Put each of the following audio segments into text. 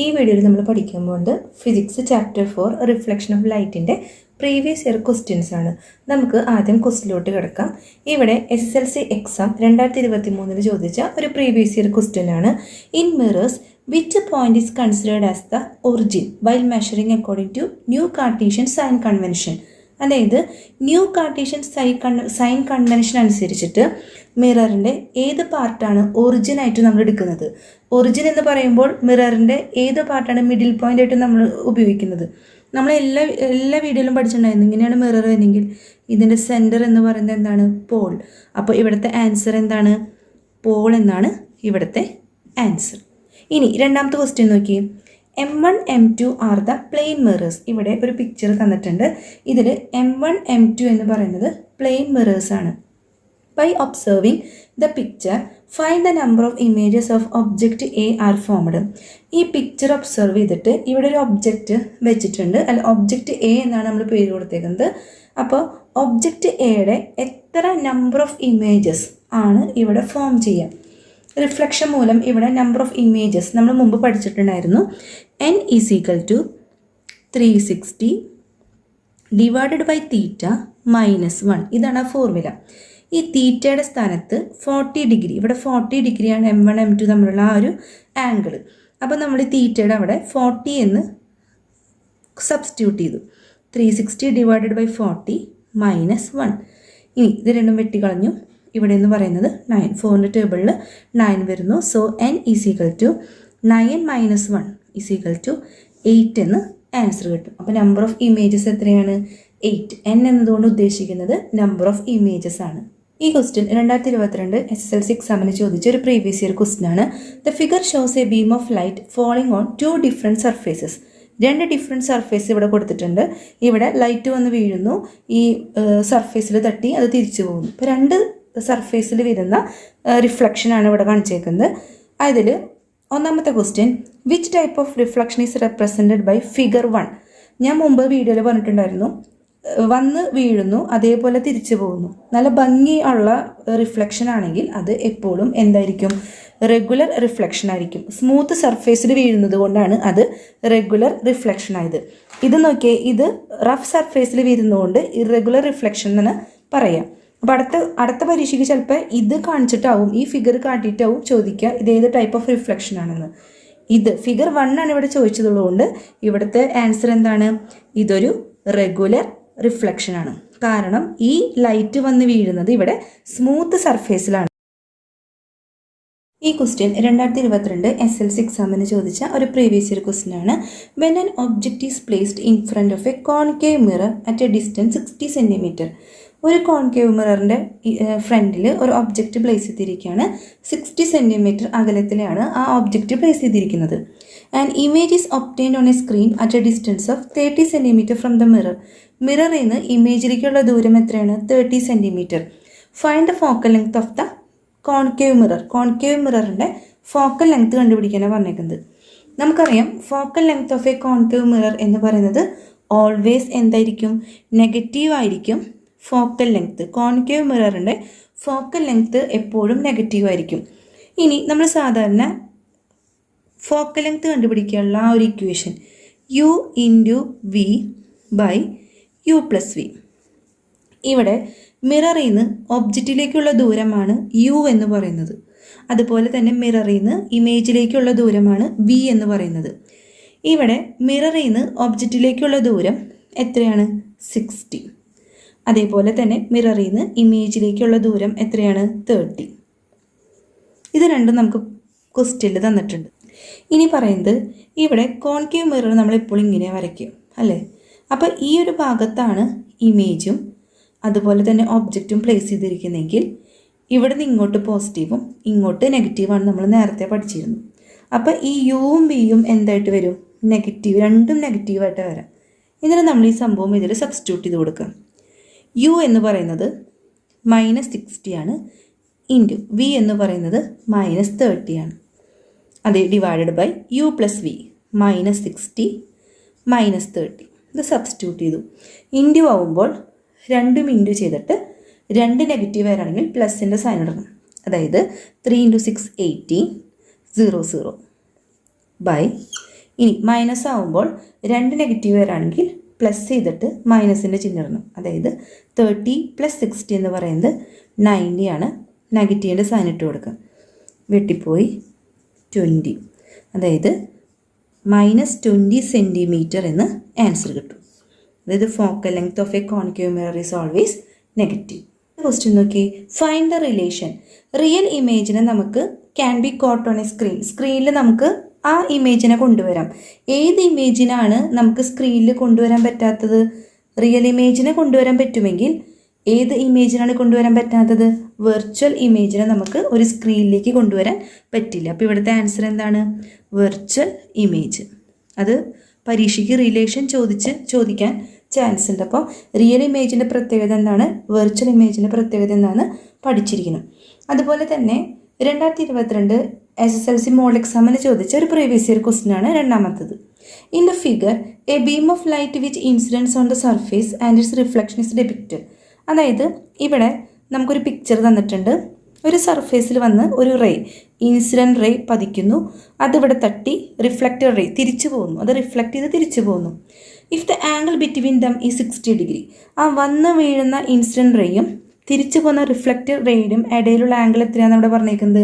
ഈ വീഡിയോയിൽ നമ്മൾ പഠിക്കാൻ പോകുന്നത് ഫിസിക്സ് ചാപ്റ്റർ 4 റിഫ്ലക്ഷൻ ഓഫ് ലൈറ്റിൻ്റെ പ്രീവിയസ് ഇയർ ക്വസ്റ്റ്യൻസ് ആണ്. നമുക്ക് ആദ്യം ക്വസ്റ്റിലോട്ട് കിടക്കാം. ഇവിടെ SSLC എക്സാം 2023 ചോദിച്ച ഒരു പ്രീവിയസ് ഇയർ ക്വസ്റ്റ്യൻ ആണ്. In mirrors which point is considered as the origin while measuring according to new Cartesian sign convention. അതായത് ന്യൂ കാർട്ടീഷ്യൻ സൈൻ കൺവെൻഷൻ അനുസരിച്ചിട്ട് മിററിൻ്റെ ഏത് പാർട്ടാണ് ഒറിജിനായിട്ട് നമ്മൾ എടുക്കുന്നത്. ഒറിജിൻ എന്ന് പറയുമ്പോൾ മിററിൻ്റെ ഏത് പാർട്ടാണ് മിഡിൽ പോയിന്റ് ആയിട്ട് നമ്മൾ ഉപയോഗിക്കുന്നത്. നമ്മൾ എല്ലാ വീഡിയോയിലും പഠിച്ചിട്ടുണ്ടായിരുന്നു. ഇങ്ങനെയാണ് മിറർ വരുന്നെങ്കിൽ ഇതിൻ്റെ സെൻറ്റർ എന്ന് പറയുന്നത് എന്താണ്? പോൾ. അപ്പോൾ ഇവിടുത്തെ ആൻസർ എന്താണ്? പോൾ എന്നാണ് ഇവിടുത്തെ ആൻസർ. ഇനി രണ്ടാമത്തെ ക്വസ്റ്റ്യൻ നോക്കി. M1 M2 are the plain mirrors. ഇവിടെ ഒരു പിക്ചർ തന്നിട്ടുണ്ട്. ഇതിൽ M1 M2 എന്ന് പറയുന്നത് പ്ലെയിൻ മിറേഴ്സ് ആണ്. By observing the picture find the number of images of object a are formed. ഈ പിക്ചർ ഒബ്സർവ് ചെയ്തിട്ട് ഇവിടെ ഒരു ഒബ്ജക്റ്റ് വെച്ചിട്ടുണ്ട്. അല്ല, ഒബ്ജക്റ്റ് എ എന്നാണ് നമ്മൾ പേര് കൊടുത്തേക്കുന്നത്. അപ്പോൾ ഒബ്ജക്റ്റ് എയുടെ എത്ര നമ്പർ ഓഫ് ഇമേജസ് ആണ് ഇവിടെ ഫോം ചെയ്യുക? റിഫ്ലക്ഷൻ മൂലം ഇവിടെ നമ്പർ ഓഫ് ഇമേജസ് നമ്മൾ മുമ്പ് പഠിച്ചിട്ടുണ്ടായിരുന്നു. n is equal to 360 divided by theta -1. ഇതാണ് ആ ഫോർമുല. ഈ തീറ്റയുടെ സ്ഥാനത്ത് 40 ഡിഗ്രി, ഇവിടെ 40 ഡിഗ്രിയാണ് M1 M2 തമ്മിലുള്ള ആ ഒരു ആംഗിൾ. അപ്പോൾ നമ്മൾ ഈ തീറ്റയുടെ അവിടെ 40 എന്ന് സബ്സ്റ്റിറ്റ്യൂട്ട് ചെയ്തു. 360 ഡിവൈഡഡ് ബൈ 40 -1. ഇനി ഇത് രണ്ടും വെട്ടിക്കളഞ്ഞു. ഇവിടെ എന്ന് പറയുന്നത് 9. 4ൻ്റെ ടേബിളിൽ 9 വരുന്നു. So n is equal to 9 - 1 is equal to 8 എന്ന് ആൻസർ കിട്ടും. അപ്പോൾ നമ്പർ ഓഫ് ഇമേജസ് എത്രയാണ്? 8. n എന്നതുകൊണ്ട് ഉദ്ദേശിക്കുന്നത് നമ്പർ ഓഫ് ഇമേജസ് ആണ്. ഈ ക്വസ്റ്റ്യൻ 2022 SSLC എക്സാമിന് ചോദിച്ച ഒരു പ്രീവിയസ് ഇയർ ക്വസ്റ്റ്യൻ ആണ്. The figure shows a beam of light falling on 2 different surfaces. 2 different surface ഇവിടെ കൊടുത്തിട്ടുണ്ട്. ഇവിടെ ലൈറ്റ് വന്ന് വീഴുന്നു, ഈ സർഫേസിൽ തട്ടി അത് തിരിച്ചു പോകുന്നു. ഇപ്പോൾ 2 സർഫേസിൽ വരുന്ന റിഫ്ലക്ഷനാണ് ഇവിടെ കാണിച്ചേക്കുന്നത്. അതിൽ ഒന്നാമത്തെ question, which type of reflection is represented by figure 1. ഞാൻ മുമ്പ് വീഡിയോയിൽ പറഞ്ഞിട്ടുണ്ടായിരുന്നു, വന്ന് വീഴുന്നു അതേപോലെ തിരിച്ചു പോകുന്നു. നല്ല ഭംഗിയുള്ള റിഫ്ലക്ഷൻ ആണെങ്കിൽ അത് എപ്പോഴും എന്തായിരിക്കും? റെഗുലർ റിഫ്ലക്ഷൻ ആയിരിക്കും. സ്മൂത്ത് സർഫേസിൽ വീഴുന്നത് കൊണ്ടാണ് അത് റെഗുലർ റിഫ്ലക്ഷൻ ആയത്. ഇത് നോക്കിയേ, ഇത് റഫ് സർഫേസിൽ വീഴുന്നതുകൊണ്ട് ഇറഗുലർ റിഫ്ലക്ഷൻ എന്ന് പറയാം. അപ്പോൾ അടുത്ത പരീക്ഷയ്ക്ക് ചിലപ്പോൾ ഇത് കാണിച്ചിട്ടാവും, ഈ ഫിഗർ കാട്ടിയിട്ടാവും ചോദിക്കുക ഇതേത് ടൈപ്പ് ഓഫ് റിഫ്ലക്ഷൻ ആണെന്ന്. ഇത് ഫിഗർ 1 ആണ് ഇവിടെ ചോദിച്ചതുള്ളതുകൊണ്ട് ഇവിടുത്തെ ആൻസർ എന്താണ്? ഇതൊരു റെഗുലർ റിഫ്ലക്ഷൻ ആണ്. കാരണം ഈ ലൈറ്റ് വന്ന് വീഴുന്നത് ഇവിടെ സ്മൂത്ത് സർഫേസിലാണ്. ഈ ക്വസ്റ്റ്യൻ 2022 SSLC എക്സാമിന് ചോദിച്ച ഒരു പ്രീവിയസ് ഇയർ ക്വസ്റ്റ്യൻ ആണ്. When an object is placed in front of a concave mirror at a distance 60 centimetre. ഒരു കോൺകേവ് മിററിൻ്റെ ഫ്രണ്ടിൽ ഒരു ഒബ്ജക്റ്റ് പ്ലേസ് ചെയ്തിരിക്കുകയാണ്. 60 സെൻറ്റിമീറ്റർ അകലത്തിലാണ് ആ ഒബ്ജക്റ്റ് പ്ലേസ് ചെയ്തിരിക്കുന്നത്. And image is obtained on a screen at a distance of 30 centimetre from the mirror. മിററിൽ നിന്ന് ഇമേജിലേക്കുള്ള ദൂരം എത്രയാണ്? 30 centimetre. Find the focal length of the concave mirror. Concave മിററിൻ്റെ ഫോക്കൽ ലെങ്ത് കണ്ടുപിടിക്കാനാണ് പറഞ്ഞേക്കുന്നത്. നമുക്കറിയാം focal length of a concave mirror എന്ന് പറയുന്നത് ഓൾവേസ് എന്തായിരിക്കും? നെഗറ്റീവ് ആയിരിക്കും. ഫോക്കൽ ലെങ്ത്, കോൺകേവ് മിററിൻ്റെ ഫോക്കൽ ലെങ്ത് എപ്പോഴും നെഗറ്റീവ് ആയിരിക്കും. ഇനി നമ്മൾ സാധാരണ ഫോക്കൽ ലെങ്ത് കണ്ടുപിടിക്കാനുള്ള ആ ഒരു equation U × V / U + V. ഇവിടെ മിററിൽ നിന്ന് ഒബ്ജക്റ്റിലേക്കുള്ള ദൂരമാണ് U എന്ന് പറയുന്നത്. അതുപോലെ തന്നെ മിററിൽ നിന്ന് ഇമേജിലേക്കുള്ള ദൂരമാണ് V എന്ന് പറയുന്നത്. ഇവിടെ മിററിൽ നിന്ന് ഒബ്ജക്റ്റിലേക്കുള്ള ദൂരം എത്രയാണ്? 60. അതേപോലെ തന്നെ മിററിൽ നിന്ന് ഇമേജിലേക്കുള്ള ദൂരം എത്രയാണ്? 30. ഇത് രണ്ടും നമുക്ക് ക്വസ്റ്റ്യനിൽ തന്നിട്ടുണ്ട്. ഇനി പറയുന്നത് ഇവിടെ കോൺകേവ് മിറർ നമ്മളെപ്പോഴും ഇങ്ങനെ വരയ്ക്കും അല്ലേ? അപ്പോൾ ഈ ഒരു ഭാഗത്താണ് ഇമേജും അതുപോലെ തന്നെ ഒബ്ജക്റ്റും പ്ലേസ് ചെയ്തിരിക്കുന്നതെങ്കിൽ ഇവിടെ നിന്ന് ഇങ്ങോട്ട് പോസിറ്റീവും ഇങ്ങോട്ട് നെഗറ്റീവാണ് നമ്മൾ നേരത്തെ പഠിച്ചിരുന്നു. അപ്പോൾ ഈ യുവും വിയും എന്തായിട്ട് വരും? നെഗറ്റീവ്. രണ്ടും നെഗറ്റീവായിട്ട് വരാം. ഇതിന് നമ്മൾ ഈ സംഭവം ഇതിൽ സബ്സ്റ്റിറ്റ്യൂട്ട് ചെയ്ത് കൊടുക്കാം. U എന്ന് പറയുന്നത് -60 ആണ്, ഇൻറ്റു V എന്ന് പറയുന്നത് -30 ആണ്. അത് ഡിവൈഡഡ് ബൈ U + V -60 -30. ഇത് സബ്സ്റ്റിറ്റ്യൂട്ട് ചെയ്തു. ഇൻറ്റു ആവുമ്പോൾ 2 ഇൻറ്റു ചെയ്തിട്ട് 2 നെഗറ്റീവ് വരാണെങ്കിൽ പ്ലസിൻ്റെ സൈൻ ഇടണം. അതായത് 3 × 6 18 00 ബൈ ഇനി മൈനസ് ആവുമ്പോൾ 2 നെഗറ്റീവ് വരാണെങ്കിൽ പ്ലസ് ചെയ്തിട്ട് മൈനസിൻ്റെ ചിഹ്നം ഇടണം. അതായത് 30 + 60 എന്ന് പറയുന്നത് 90 ആണ്. നെഗറ്റീവിൻ്റെ സൈൻ ഇട്ട് കൊടുക്കുക. വെട്ടിപ്പോയി 20, അതായത് -20 സെൻറ്റിമീറ്റർ എന്ന് ആൻസർ കിട്ടും. അതായത് focal length of a concave mirror is always negative. Question നോക്കി, ഫൈൻഡ് ദ റിലേഷൻ. റിയൽ ഇമേജിനെ നമുക്ക് can be coat on a screen. സ്ക്രീനിൽ നമുക്ക് ആ ഇമേജിനെ കൊണ്ടുവരാം. ഏത് ഇമേജിനാണ് നമുക്ക് സ്ക്രീനിൽ കൊണ്ടുവരാൻ പറ്റാത്തത്? റിയൽ ഇമേജിനെ കൊണ്ടുവരാൻ പറ്റുമെങ്കിൽ ഏത് ഇമേജിനാണ് കൊണ്ടുവരാൻ പറ്റാത്തത്? വെർച്വൽ ഇമേജിനെ നമുക്ക് ഒരു സ്ക്രീനിലേക്ക് കൊണ്ടുവരാൻ പറ്റില്ല. അപ്പോൾ ഇവിടുത്തെ ആൻസർ എന്താണ്? Virtual image. അത് പരീക്ഷയ്ക്ക് റിലേഷൻ ചോദിക്കാൻ ചാൻസ് ഉണ്ട്. അപ്പോൾ റിയൽ ഇമേജിൻ്റെ പ്രത്യേകത എന്താണ്, വെർച്വൽ ഇമേജിൻ്റെ പ്രത്യേകത എന്താണ് പഠിച്ചിരിക്കണം. അതുപോലെ തന്നെ 2022 SSLC മോഡൽ എക്സാമിന് ചോദിച്ച ഒരു പ്രീവിയസ് ഇയർ ക്വസ്റ്റ്യൻ ആണ് രണ്ടാമത്തത്. In the figure a beam of light which incidence on the surface and its reflection is depicted. അതായത് ഇവിടെ നമുക്കൊരു പിക്ചർ തന്നിട്ടുണ്ട്. ഒരു സർഫേസിൽ വന്ന് ഒരു റേ, ഇൻസിഡൻറ്റ് റേ പതിക്കുന്നു. അതിവിടെ തട്ടി റിഫ്ലക്റ്റഡ് റേ തിരിച്ചു പോകുന്നു. അത് റിഫ്ലക്റ്റ് ചെയ്ത് തിരിച്ചു പോകുന്നു. If the angle between them ഈ 60 ഡിഗ്രി, ആ വന്ന് വീഴുന്ന ഇൻസിഡൻറ്റ് റേയും തിരിച്ചു പോകുന്ന റിഫ്ലക്റ്റഡ് റേയും ഇടയിലുള്ള ആംഗിൾ എത്രയാണെന്ന് ഇവിടെ പറഞ്ഞേക്കുന്നത്?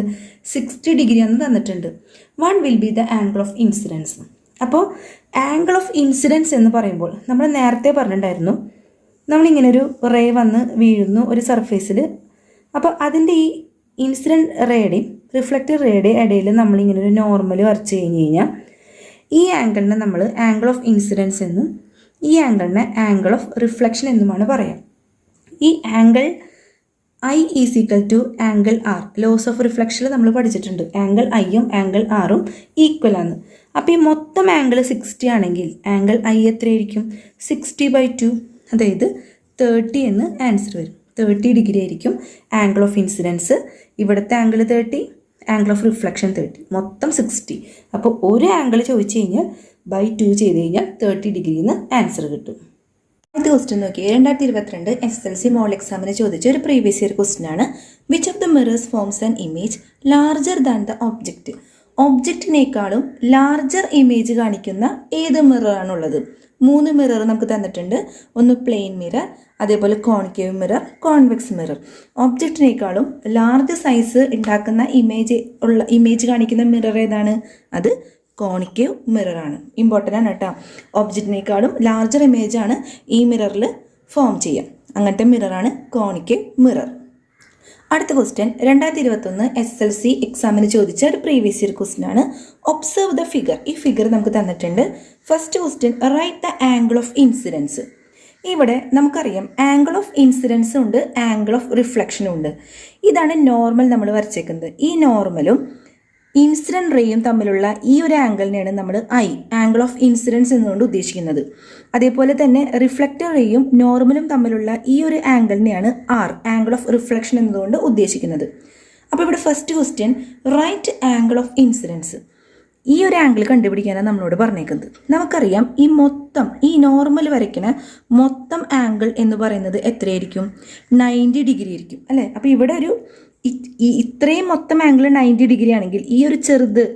60 ഡിഗ്രി എന്ന് തന്നിട്ടുണ്ട്. One will be the angle of incidents. അപ്പോൾ ആംഗിൾ ഓഫ് ഇൻസിഡൻസ് എന്ന് പറയുമ്പോൾ നമ്മൾ നേരത്തെ പറഞ്ഞിട്ടുണ്ടായിരുന്നു, നമ്മളിങ്ങനൊരു റേ വന്ന് വീഴുന്നു ഒരു സർഫേസിൽ. അപ്പോൾ അതിൻ്റെ ഈ ഇൻസിഡൻറ്റ് റേയുടെയും റിഫ്ലക്റ്റഡ് റേയുടെയും ഇടയിൽ നമ്മളിങ്ങനെ ഒരു നോർമൽ വരച്ച് കഴിഞ്ഞ് കഴിഞ്ഞാൽ ഈ ആംഗിളിനെ നമ്മൾ ആംഗിൾ ഓഫ് ഇൻസിഡൻസ് എന്നും ഈ ആംഗിളിനെ ആംഗിൾ ഓഫ് റിഫ്ലക്ഷൻ എന്നുമാണ് പറയാം. ഈ angle I is equal to angle R. Laws of റിഫ്ലക്ഷനിൽ നമ്മൾ പഠിച്ചിട്ടുണ്ട്. ആംഗിൾ Iയും ആംഗിൾ Rഉം ഈക്വൽ ആണ്. അപ്പോൾ ഈ മൊത്തം ആംഗിൾ 60 ആണെങ്കിൽ ആംഗിൾ I എത്രയായിരിക്കും? 60/2, അതായത് 30 എന്ന് ആൻസർ വരും. 30 ഡിഗ്രി ആയിരിക്കും ആംഗിൾ ഓഫ് ഇൻസിഡൻസ്. ഇവിടുത്തെ ആംഗിൾ 30, ആംഗിൾ ഓഫ് റിഫ്ലക്ഷൻ 30, മൊത്തം 60. അപ്പോൾ ഒരു ആംഗിൾ ചോദിച്ചു കഴിഞ്ഞാൽ /2 ചെയ്ത് കഴിഞ്ഞാൽ 30 ഡിഗ്രിന്ന് ആൻസർ കിട്ടും. ഇത് ക്വസ്റ്റ്യൻ നോക്കി, 2022 SSLC മോഡൽ എക്സാമിന് ചോദിച്ച ഒരു പ്രീവിയസ് ഇയർ ക്വസ്റ്റ്യൻ ആണ്. Which of the mirrors forms an image larger than the object. ഒബ്ജക്റ്റിനേക്കാളും ലാർജർ ഇമേജ് കാണിക്കുന്ന ഏത് മിററാണുള്ളത്? 3 മിറർ നമുക്ക് തന്നിട്ടുണ്ട്. ഒന്ന് പ്ലെയിൻ മിറർ, അതേപോലെ കോൺകേവ് മിറർ, കോൺവെക്സ് മിറർ. ഒബ്ജക്റ്റിനേക്കാളും ലാർജ് സൈസ് ഉണ്ടാക്കുന്ന ഇമേജ് കാണിക്കുന്ന മിറർ ഏതാണ്? അത് കോണിക്കേവ് മിററാണ്. ഇമ്പോർട്ടൻ്റ് ആണ് കേട്ടോ. ഒബ്ജക്റ്റിനേക്കാളും ലാർജർ ഇമേജാണ് ഈ മിററിൽ ഫോം ചെയ്യുക. അങ്ങനത്തെ മിററാണ് കോണിക്കേവ് മിറർ. അടുത്ത ക്വസ്റ്റ്യൻ 2021 SSLC എക്സാമിന് ചോദിച്ച ഒരു പ്രീവിയസ് ഇയർ ക്വസ്റ്റ്യൻ ആണ്. Observe the figure. ഈ ഫിഗർ നമുക്ക് തന്നിട്ടുണ്ട്. First question, write the angle of incidents. ഇവിടെ നമുക്കറിയാം ആംഗിൾ ഓഫ് ഇൻസിഡൻസും ഉണ്ട്, ആംഗിൾ ഓഫ് റിഫ്ലക്ഷനും ഉണ്ട്. ഇതാണ് നോർമൽ നമ്മൾ വരച്ചേക്കുന്നത്. ഈ നോർമലും ഇൻസിഡൻറ്റ് റേയും തമ്മിലുള്ള ഈ ഒരു ആംഗിളിനെയാണ് നമ്മൾ ആംഗിൾ ഓഫ് ഇൻസിഡൻസ് എന്നുകൊണ്ട് ഉദ്ദേശിക്കുന്നത്. അതേപോലെ തന്നെ റിഫ്ലക്റ്റഡ് റേയും നോർമലും തമ്മിലുള്ള ഈ ഒരു ആംഗിളിനെയാണ് ആംഗിൾ ഓഫ് റിഫ്ലക്ഷൻ എന്നതുകൊണ്ട് ഉദ്ദേശിക്കുന്നത്. അപ്പോൾ ഇവിടെ first question, right angle of incidence. ഈ ഒരു ആംഗിൾ കണ്ടുപിടിക്കാനാണ് നമ്മളോട് പറഞ്ഞേക്കുന്നത്. നമുക്കറിയാം ഈ നോർമൽ വരയ്ക്കുന്ന മൊത്തം ആംഗിൾ എന്ന് പറയുന്നത് എത്രയായിരിക്കും? 90 ഡിഗ്രി ആയിരിക്കും അല്ലേ? അപ്പോൾ ഇവിടെ ഇത്രയും മൊത്തം ആംഗിൾ 90 ഡിഗ്രി ആണെങ്കിൽ ഈ ഒരു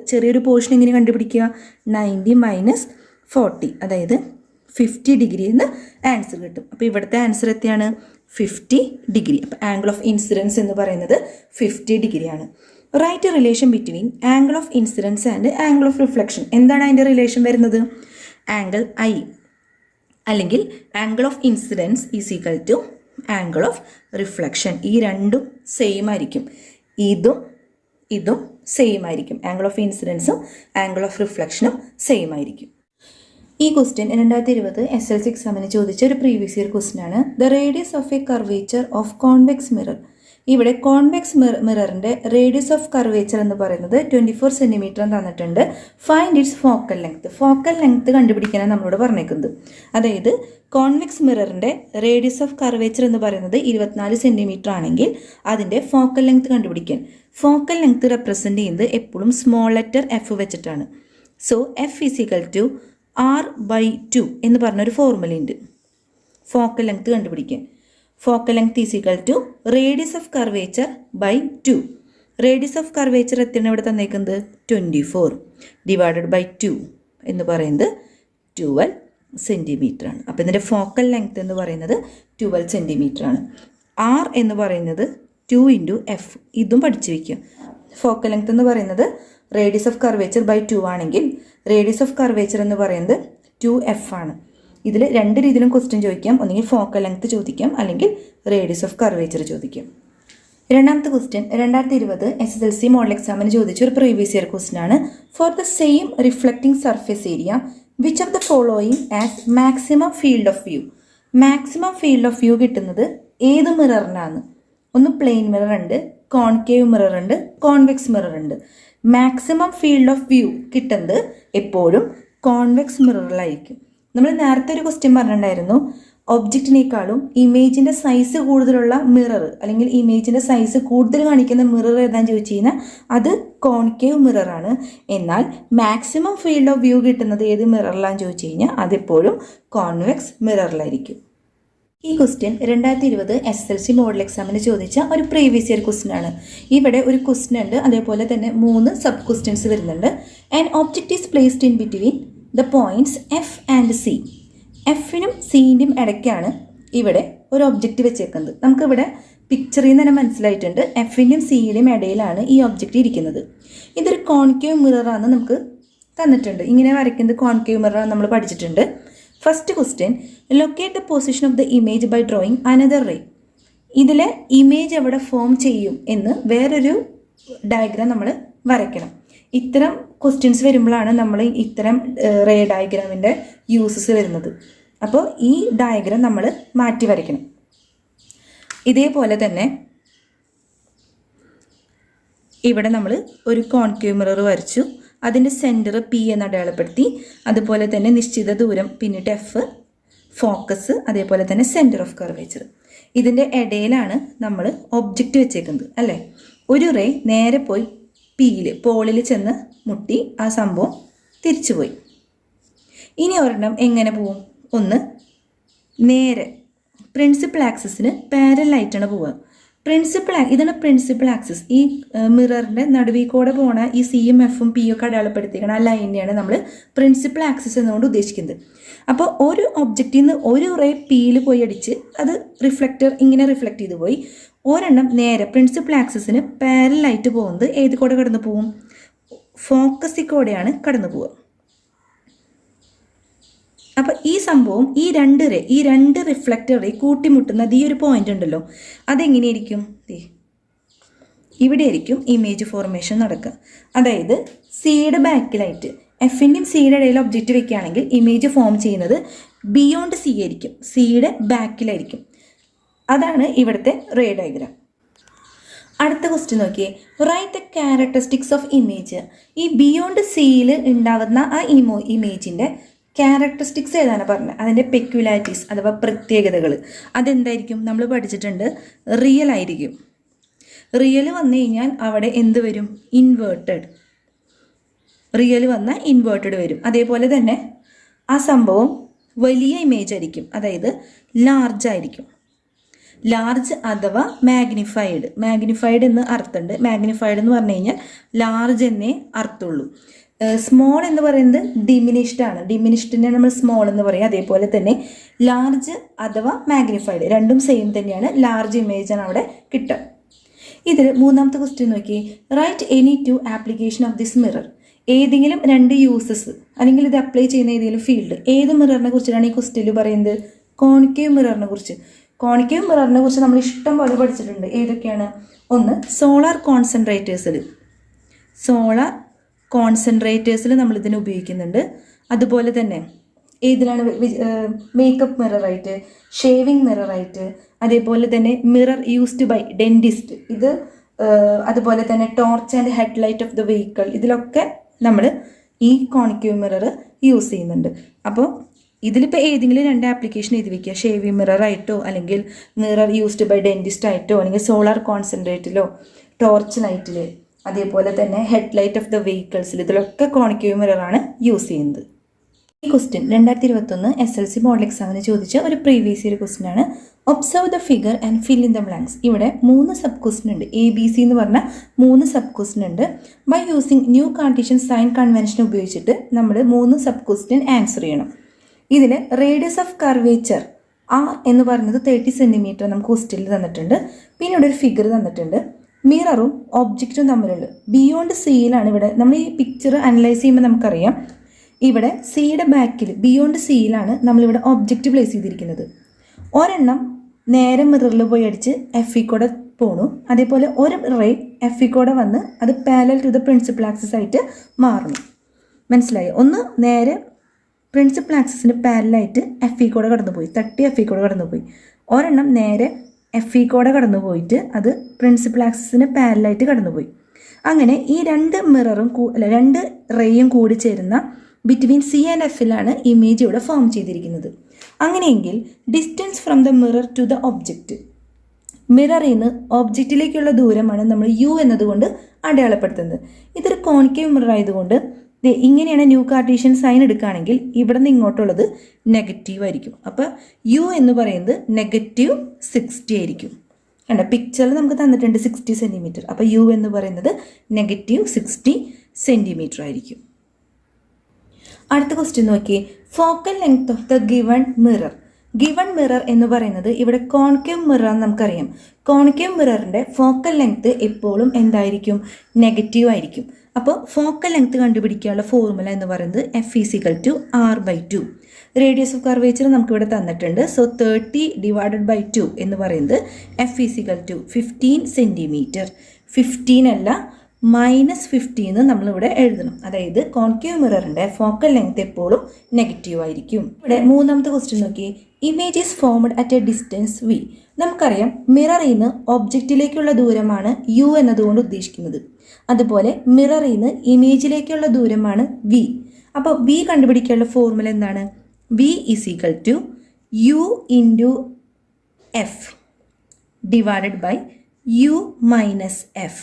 ചെറിയൊരു പോർഷൻ എങ്ങനെ കണ്ടുപിടിക്കുക? 90 - 40, അതായത് 50 ഡിഗ്രി എന്ന് ആൻസർ കിട്ടും. അപ്പോൾ ഇവിടുത്തെ ആൻസർ എത്രയാണ്? 50 ഡിഗ്രി. അപ്പോൾ ആംഗിൾ ഓഫ് ഇൻസിഡൻസ് എന്ന് പറയുന്നത് 50 ഡിഗ്രിയാണ്. Right relation between angle of incidence and angle of reflection. എന്താണ് അതിൻ്റെ റിലേഷൻ വരുന്നത്? ആംഗിൾ I അല്ലെങ്കിൽ angle of incidence is equal to angle of reflection. ഈ രണ്ടും സെയിം ആയിരിക്കും. ഇതും സെയിം ആയിരിക്കും. ആംഗിൾ ഓഫ് ഇൻസിഡൻസും ആംഗിൾ ഓഫ് റിഫ്ലക്ഷനും സെയിം ആയിരിക്കും. ഈ ക്വസ്റ്റ്യൻ 2020 SSLC എക്സാമിന് ചോദിച്ച ഒരു പ്രീവിയസ് ഇയർ ക്വസ്റ്റ്യൻ ആണ്. The radius of a curvature of convex mirror. ഇവിടെ കോൺവെക്സ് മിററിൻ്റെ റേഡിയസ് ഓഫ് കർവേച്ചർ എന്ന് പറയുന്നത് 24 സെൻറ്റിമീറ്റർ തന്നിട്ടുണ്ട്. Find its focal length. Focal length കണ്ടുപിടിക്കാനാണ് നമ്മളോട് പറഞ്ഞേക്കുന്നത്. അതായത് കോൺവെക്സ് മിററിൻ്റെ റേഡിയസ് ഓഫ് കർവേച്ചർ എന്ന് പറയുന്നത് 24 സെൻറ്റിമീറ്റർ ആണെങ്കിൽ അതിൻ്റെ ഫോക്കൽ ലെങ്ത് കണ്ടുപിടിക്കാൻ ഫോക്കൽ ലെങ്ത് റെപ്രസെൻ്റ് ചെയ്യുന്നത് എപ്പോഴും സ്മോൾ ലെറ്റർ F വെച്ചിട്ടാണ്. So F is equal to R/2 എന്ന് പറഞ്ഞൊരു ഫോർമുലയുണ്ട് ഫോക്കൽ ലെങ്ത് കണ്ടുപിടിക്കാൻ. Focal length is equal to radius of curvature /2. Radius of curvature എത്രയാണ് ഇവിടെ തന്നേക്കുന്നത്? 24 / 2 എന്ന് പറയുന്നത് 12 സെൻറ്റിമീറ്റർ ആണ്. അപ്പോൾ ഇതിൻ്റെ ഫോക്കൽ ലെങ്ത് എന്ന് പറയുന്നത് 12 സെൻറ്റിമീറ്റർ ആണ്. ആർ എന്ന് പറയുന്നത് 2 × F. ഇതും പഠിച്ചു വയ്ക്കുക. ഫോക്കൽ ലെങ്ത് എന്ന് പറയുന്നത് റേഡിയസ് ഓഫ് കർവേച്ചർ ബൈ 2 ആണെങ്കിൽ റേഡിയസ് ഓഫ് കർവേച്ചർ എന്ന് പറയുന്നത് 2F ആണ്. ഇതിൽ രണ്ട് രീതിയിലും ക്വസ്റ്റ്യൻ ചോദിക്കാം. ഒന്നുകിൽ ഫോക്കൽ ലെങ്ത് ചോദിക്കാം, അല്ലെങ്കിൽ റേഡിയസ് ഓഫ് കർവേച്ചർ ചോദിക്കാം. രണ്ടാമത്തെ ക്വസ്റ്റ്യൻ 2020 SSLC മോഡൽ എക്സാമിന് ചോദിച്ച ഒരു പ്രീവിയസ് ഇയർ ക്വസ്റ്റ്യൻ ആണ്. For the same reflecting surface area which of the following as maximum field of view. Maximum field of view കിട്ടുന്നത് ഏത് മിററിനാണ്? ഒന്ന് പ്ലെയിൻ മിറർ ഉണ്ട്, കോൺകേവ് മിറർ ഉണ്ട്, കോൺവെക്സ് മിറർ ഉണ്ട്. മാക്സിമം ഫീൽഡ് ഓഫ് വ്യൂ കിട്ടുന്നത് എപ്പോഴും convex മിററിലായിരിക്കും. നമ്മൾ നേരത്തെ ഒരു ക്വസ്റ്റ്യൻ പറഞ്ഞിട്ടുണ്ടായിരുന്നു, ഒബ്ജക്റ്റിനേക്കാളും ഇമേജിൻ്റെ സൈസ് കൂടുതലുള്ള മിറർ അല്ലെങ്കിൽ ഇമേജിൻ്റെ സൈസ് കൂടുതൽ കാണിക്കുന്ന മിറർ ഏതാണെന്ന് ചോദിച്ചു കഴിഞ്ഞാൽ അത് കോൺകേവ് മിററാണ്. എന്നാൽ മാക്സിമം ഫീൽഡ് ഓഫ് വ്യൂ കിട്ടുന്നത് ഏത് മിററിലാണെന്ന് ചോദിച്ചു കഴിഞ്ഞാൽ അതെപ്പോഴും കോൺവെക്സ് മിററിലായിരിക്കും. ഈ ക്വസ്റ്റ്യൻ 2020 SSLC മോഡൽ എക്സാമിന് ചോദിച്ച ഒരു പ്രീവിയസ് ഇയർ ക്വസ്റ്റ്യൻ ആണ്. ഇവിടെ ഒരു ക്വസ്റ്റ്യൻ ഉണ്ട്, അതേപോലെ തന്നെ 3 സബ് ക്വസ്റ്റ്യൻസ് വരുന്നുണ്ട്. And object is placed in between the points F and C. എഫിനും സിൻ്റെയും ഇടയ്ക്കാണ് ഇവിടെ ഒരു ഒബ്ജക്റ്റ് വെച്ചേക്കുന്നത്. നമുക്കിവിടെ പിക്ചറിൽ നിന്ന് തന്നെ മനസ്സിലായിട്ടുണ്ട് എഫിൻ്റെയും സിയുടെയും ഇടയിലാണ് ഈ ഒബ്ജക്റ്റ് ഇരിക്കുന്നത്. ഇതൊരു കോൺകേവ് മിററാണെന്ന് നമുക്ക് തന്നിട്ടുണ്ട്. ഇങ്ങനെ വരയ്ക്കുന്നത് കോൺകേവ് മിറർ നമ്മൾ പഠിച്ചിട്ടുണ്ട്. First question, locate the position of the image by drawing another ray. ഇതിലെ ഇമേജ് എവിടെ ഫോം ചെയ്യും എന്ന് വേറൊരു ഡയഗ്രാം നമ്മൾ വരയ്ക്കണം. ഇത്തരം ക്വസ്റ്റ്യൻസ് വരുമ്പോഴാണ് നമ്മൾ ഇത്തരം റേ ഡയഗ്രാമിൻ്റെ യൂസസ് വരുന്നത്. അപ്പോൾ ഈ ഡയഗ്രാം നമ്മൾ മാറ്റി വരയ്ക്കണം. ഇതേപോലെ തന്നെ ഇവിടെ നമ്മൾ ഒരു കോൺകേവ് മിറർ വരച്ചു, അതിൻ്റെ സെൻറ്റർ P എന്ന് അടയാളപ്പെടുത്തി, അതുപോലെ തന്നെ നിശ്ചിത ദൂരം പിന്നിട്ട് F, ഫോക്കസ്, അതേപോലെ തന്നെ സെൻറ്റർ ഓഫ് കർവേച്ചർ. ഇതിൻ്റെ ഇടയിലാണ് നമ്മൾ ഒബ്ജക്റ്റ് വെച്ചേക്കുന്നത് അല്ലേ. ഒരു റേ നേരെ പോയി പോളിൽ ചെന്ന് മുട്ടി ആ സംഭവം തിരിച്ചുപോയി. ഇനി ഒരെണ്ണം എങ്ങനെ പോവും? ഒന്ന് നേരെ പ്രിൻസിപ്പൽ ആക്സിസിന് പാരലായിട്ടാണ് പോവുക. ഇതാണ് പ്രിൻസിപ്പൽ ആക്സിസ്. ഈ മിററിൻ്റെ നടുവിൽ കൂടെ പോണ ഈ സിയും എഫും പിയും ഒക്കെ അടയാളപ്പെടുത്തിക്കണം ആ ലൈനിനെയാണ് നമ്മൾ പ്രിൻസിപ്പൽ ആക്സിസ് എന്നുകൊണ്ട് ഉദ്ദേശിക്കുന്നത്. അപ്പോൾ ഒരു ഒബ്ജക്റ്റിൽ നിന്ന് ഒരു റേ പിയിൽ പോയി അടിച്ച് അത് റിഫ്ലക്റ്റർ ഇങ്ങനെ റിഫ്ലക്റ്റ് ചെയ്ത് പോയി. ഒരെണ്ണം നേരെ പ്രിൻസിപ്പൽ ആക്സിസിന് പാരലായിട്ട് പോകുന്നത് ഏത് കൂടെ കടന്നു പോവും? ഫോക്കസിൽ കൂടെയാണ് കടന്നു പോവുക. അപ്പോൾ ഈ സംഭവം ഈ രണ്ട് റിഫ്ലക്റ്റർ റേ കൂട്ടിമുട്ടുന്നത് ഈ ഒരു പോയിന്റ് ഉണ്ടല്ലോ, അതെങ്ങനെയായിരിക്കും? ഇവിടെ ആയിരിക്കും ഇമേജ് ഫോർമേഷൻ നടക്കുക. അതായത് സിയുടെ ബാക്കിലായിട്ട് എഫിൻ്റെയും സിയുടെ ഇടയിൽ ഒബ്ജക്റ്റ് വെക്കുകയാണെങ്കിൽ ഇമേജ് ഫോം ചെയ്യുന്നത് ബിയോണ്ട് സി ആയിരിക്കും, സിയുടെ ബാക്കിലായിരിക്കും. അതാണ് ഇവിടുത്തെ റേ ഡയഗ്രാം. അടുത്ത ക്വസ്റ്റ്യൻ നോക്കിയേ, write the characteristics of image. ഈ ബിയോണ്ട് സിയിൽ ഉണ്ടാകുന്ന ആ ഇമേജിൻ്റെ ക്യാരക്ടറിസ്റ്റിക്സ് ഏതാണ് പറഞ്ഞത്? അതിൻ്റെ പെക്യുലാരിറ്റീസ് അഥവാ പ്രത്യേകതകൾ അതെന്തായിരിക്കും? നമ്മൾ പഠിച്ചിട്ടുണ്ട്, റിയൽ ആയിരിക്കും. റിയൽ വന്നു കഴിഞ്ഞാൽ അവിടെ എന്ത് വരും? ഇൻവേർട്ടഡ്. റിയൽ വന്നാൽ ഇൻവേർട്ടഡ് വരും. അതേപോലെ തന്നെ ആ സംഭവം വലിയ ഇമേജ് ആയിരിക്കും, അതായത് ലാർജ് ആയിരിക്കും. ലാർജ് അഥവാ മാഗ്നിഫൈഡ് എന്ന് അർത്ഥമുണ്ട്. മാഗ്നിഫൈഡ് എന്ന് പറഞ്ഞു കഴിഞ്ഞാൽ ലാർജ് എന്നേ അർത്ഥമുള്ളൂ. സ്മോൾ എന്ന് പറയുന്നത് ഡിമിനിഷ്ഡ് ആണ്. ഡിമിനിഷ്ഡിനെ നമ്മൾ സ്മോൾ എന്ന് പറയും. അതേപോലെ തന്നെ ലാർജ് അഥവാ മാഗ്നിഫൈഡ് രണ്ടും സെയിം തന്നെയാണ്. ലാർജ് ഇമേജ് ആണ് അവിടെ കിട്ടുക. ഇതിൽ മൂന്നാമത്തെ ക്വസ്റ്റ്യൻ നോക്കി, write any 2 application of this mirror. ഏതെങ്കിലും 2 യൂസസ് അല്ലെങ്കിൽ ഇത് അപ്ലൈ ചെയ്യുന്ന ഏതെങ്കിലും ഫീൽഡ്. ഏത് മിററിനെ കുറിച്ചാണ് ഈ ക്വസ്റ്റ്യനിൽ പറയുന്നത്? കോൺകേവ് മിററിനെ കുറിച്ച്. കോൺകേവ് മിററിനെ കുറിച്ച് നമ്മൾ ഇഷ്ടം പോലെ പഠിച്ചിട്ടുണ്ട്. ഏതൊക്കെയാണ്? ഒന്ന്, സോളാർ കോൺസെൻട്രേറ്റേഴ്സിൽ നമ്മൾ ഇതിനെ ഉപയോഗിക്കുന്നുണ്ട്. അതുപോലെ തന്നെ ഏതിലാണ്? മേക്കപ്പ് മിററായിട്ട്, ഷേവിങ് മിററായിട്ട്, അതേപോലെ തന്നെ മിറർ യൂസ്ഡ് ബൈ ഡെൻറ്റിസ്റ്റ്, ഇത് അതുപോലെ തന്നെ torch and headlight of the vehicle, ഇതിലൊക്കെ നമ്മൾ ഈ കോൺകേവ് മിറർ യൂസ് ചെയ്യുന്നുണ്ട്. അപ്പോൾ ഇതിലിപ്പോൾ ഏതെങ്കിലും 2 ആപ്ലിക്കേഷൻ എഴുതി വയ്ക്കുക. ഷേവിങ് മിററായിട്ടോ അല്ലെങ്കിൽ മിറർ യൂസ്ഡ് ബൈ ഡെൻറ്റിസ്റ്റ് ആയിട്ടോ അല്ലെങ്കിൽ സോളാർ കോൺസെൻട്രേറ്റിലോ ടോർച്ച് ലൈറ്റിൽ അതേപോലെ തന്നെ ഹെഡ്ലൈറ്റ് ഓഫ് ദ വെഹിക്കിൾസിൽ ഇതിലൊക്കെ കോൺകേവ് മിററാണ് യൂസ് ചെയ്യുന്നത്. ഈ ക്വസ്റ്റ്യൻ 2021 SSLC മോഡൽ എക്സാമിന് ചോദിച്ച ഒരു പ്രീവിയസ് ഇയർ ക്വസ്റ്റ്യൻ ആണ്. Observe the figure and fill in the blanks. ഇവിടെ 3 സബ് ക്വസ്റ്റ്യൻ ഉണ്ട്. ABC എന്ന് പറഞ്ഞ 3 സബ് ക്വസ്റ്റ്യൻ ഉണ്ട്. By using new Cartesian sign convention ഉപയോഗിച്ചിട്ട് നമ്മൾ 3 സബ് ക്വസ്റ്റ്യൻ ആൻസർ ചെയ്യണം. ഇതിൽ റേഡിയസ് ഓഫ് കർവേച്ചർ R എന്ന് പറയുന്നത് 30 സെൻറ്റിമീറ്റർ നമുക്ക് ക്വസ്റ്റ്യനിൽ തന്നിട്ടുണ്ട്. പിന്നെ ഇവിടെ ഒരു ഫിഗർ തന്നിട്ടുണ്ട്. മിററും ഒബ്ജക്റ്റും തമ്മിലുള്ള ബിയോണ്ട് സിയിലാണ് ഇവിടെ നമ്മൾ ഈ പിക്ചർ അനലൈസ് ചെയ്യുമ്പോൾ നമുക്കറിയാം ഇവിടെ സിയുടെ ബാക്കിൽ ബിയോണ്ട് സിയിലാണ് നമ്മളിവിടെ ഒബ്ജക്റ്റ് പ്ലേസ് ചെയ്തിരിക്കുന്നത്. ഒരെണ്ണം നേരെ മിററിൽ പോയി അടിച്ച് എഫ് ഇ കൂടെ പോണു. അതേപോലെ ഒരു റേ എഫ് ഇ കൂടെ വന്ന് അത് parallel to the principal axis ആയിട്ട് മാറുന്നു. മനസ്സിലായി? ഒന്ന് നേരെ പ്രിൻസിപ്പൽ ആക്സിസിന് പാരലായിട്ട് എഫ് ഇ കൂടെ കടന്നുപോയി, തട്ടി എഫ് ഇ കൂടെ കടന്നുപോയി. ഒരെണ്ണം നേരെ എഫ് ഇ കൂടെ കടന്നു പോയിട്ട് അത് പ്രിൻസിപ്പൽ ആക്സിസിന് പാരലായിട്ട് കടന്നുപോയി. അങ്ങനെ ഈ 2 മിററും 2 റേയും കൂടി ചേരുന്ന ബിറ്റ്വീൻ സി ആൻഡ് എഫിലാണ് ഇമേജ് ഇവിടെ ഫോം ചെയ്തിരിക്കുന്നത്. അങ്ങനെയെങ്കിൽ distance from the mirror to the object, മിററിൽ നിന്ന് ഒബ്ജക്റ്റിലേക്കുള്ള ദൂരമാണ് നമ്മൾ യു എന്നതുകൊണ്ട് അടയാളപ്പെടുത്തുന്നത്. ഇതൊരു കോൺകേവ് മിറർ ആയതുകൊണ്ട് ഇങ്ങനെയാണ് ന്യൂ കാർട്ടീഷ്യൻ സൈൻ എടുക്കുകയാണെങ്കിൽ ഇവിടെ നിന്ന് ഇങ്ങോട്ടുള്ളത് നെഗറ്റീവ് ആയിരിക്കും. അപ്പോൾ യു എന്ന് പറയുന്നത് -60 ആയിരിക്കും. കണ്ട പിക്ചറിൽ നമുക്ക് തന്നിട്ടുണ്ട് 60 സെൻറ്റിമീറ്റർ. അപ്പോൾ യു എന്ന് പറയുന്നത് -60 സെൻറ്റിമീറ്റർ ആയിരിക്കും. അടുത്ത ക്വസ്റ്റ്യൻ നോക്കിയേ. Focal length of the given mirror. Given mirror എന്ന് പറയുന്നത് ഇവിടെ കോൺകേവ് മിറർ എന്ന് നമുക്കറിയാം. കോൺകേവ് മിററിൻ്റെ ഫോക്കൽ ലെങ്ത് എപ്പോഴും എന്തായിരിക്കും? നെഗറ്റീവ് ആയിരിക്കും. അപ്പോൾ ഫോക്കൽ ലെങ്ത് കണ്ടുപിടിക്കാനുള്ള ഫോർമുല എന്ന് പറയുന്നത് F=R/2. റേഡിയസ് ഓഫ് കർവേച്ചർ നമുക്കിവിടെ തന്നിട്ടുണ്ട്. സോ 30/2 എന്ന് പറയുന്നത് F=15 സെൻറ്റിമീറ്റർ. 15 അല്ല -15 നമ്മളിവിടെ എഴുതണം. അതായത് കോൺകേവ് മിററിൻ്റെ ഫോക്കൽ ലെങ്ത് എപ്പോഴും നെഗറ്റീവ് ആയിരിക്കും. ഇവിടെ 3ാമത്തെ ക്വസ്റ്റ്യൻ നോക്കിയേ. Image is formed at a distance V. നമുക്കറിയാം മിററിൽ നിന്ന് ഒബ്ജക്റ്റിലേക്കുള്ള ദൂരമാണ് യു എന്നതുകൊണ്ട് ഉദ്ദേശിക്കുന്നത്. അതുപോലെ മിററിൽ നിന്ന് ഇമേജിലേക്കുള്ള ദൂരമാണ് V. അപ്പോൾ V കണ്ടുപിടിക്കാനുള്ള ഫോർമുല എന്താണ്? V=U×F divided by U - F.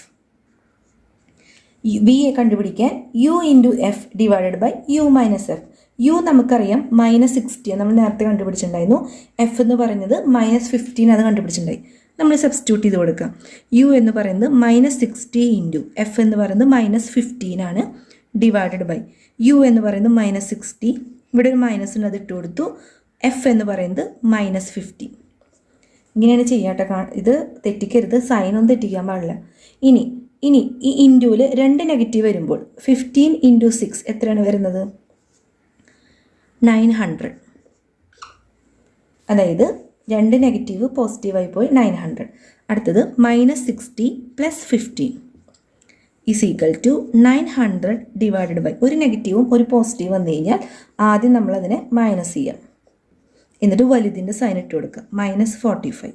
V കണ്ടുപിടിക്കാൻ U×F divided by U - F. U നമുക്കറിയാം -60 നമ്മൾ നേരത്തെ കണ്ടുപിടിച്ചിട്ടുണ്ടായിരുന്നു. F എന്ന് പറയുന്നത് -15 അത് കണ്ടുപിടിച്ചിട്ടുണ്ടായി. നമ്മൾ സബ്സ്റ്റിറ്റ്യൂട്ട് ചെയ്ത് കൊടുക്കാം. U എന്ന് പറയുന്നത് -60 ഇൻറ്റു F എന്ന് പറയുന്നത് -15 ആണ് ഡിവൈഡഡ് ബൈ U എന്ന് പറയുന്നത് -60. ഇവിടെ ഒരു മൈനസ് ഉണ്ട്, അത് ഇട്ട് കൊടുത്തു. F എന്ന് പറയുന്നത് -50. ഇങ്ങനെയാണ് ചെയ്യാട്ടോ. ഇത് തെറ്റിക്കരുത്, സൈനൊന്നും തെറ്റിക്കാൻ പാടില്ല. ഇനി ഈ ഇൻറ്റുവിൽ 2 നെഗറ്റീവ് വരുമ്പോൾ 15 × 6 എത്രയാണ് വരുന്നത്? 900. അതായത് 2 നെഗറ്റീവ് പോസിറ്റീവായി പോയി 900. അടുത്തത് -60 + 15 = 900 ഡിവൈഡഡ് ബൈ ഒരു നെഗറ്റീവും ഒരു പോസിറ്റീവ് വന്നു കഴിഞ്ഞാൽ ആദ്യം നമ്മളതിനെ മൈനസ് ചെയ്യാം. എന്നിട്ട് വലുതിൻ്റെ സൈൻ ഇട്ട് കൊടുക്കുക. -45.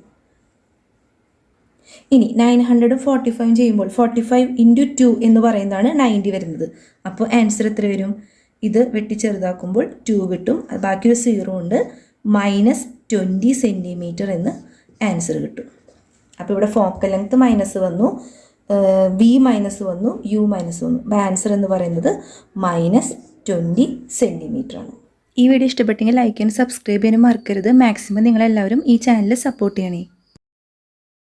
ഇനി 900 45 ചെയ്യുമ്പോൾ 45 × 2 എന്ന് പറയുന്നതാണ് 90 വരുന്നത്. അപ്പോൾ ആൻസർ എത്ര വരും? ഇത് വെട്ടി ചെറുതാക്കുമ്പോൾ 2 കിട്ടും. ബാക്കിയൊരു 0 ഉണ്ട്. -20 സെൻറ്റിമീറ്റർ എന്ന് ആൻസർ കിട്ടും. അപ്പോൾ ഇവിടെ ഫോക്കൽ ലെങ്ത് മൈനസ് വന്നു, V മൈനസ് വന്നു, U മൈനസ് വന്നു. അപ്പോൾ ആൻസർ എന്ന് പറയുന്നത് -20 സെൻറ്റിമീറ്റർ ആണ്. ഈ വീഡിയോ ഇഷ്ടപ്പെട്ടെങ്കിൽ ലൈക്ക് ചെയ്യാനും സബ്സ്ക്രൈബ് ചെയ്യാനും മറക്കരുത്. മാക്സിമം നിങ്ങളെല്ലാവരും ഈ ചാനൽ സപ്പോർട്ട് ചെയ്യണേ.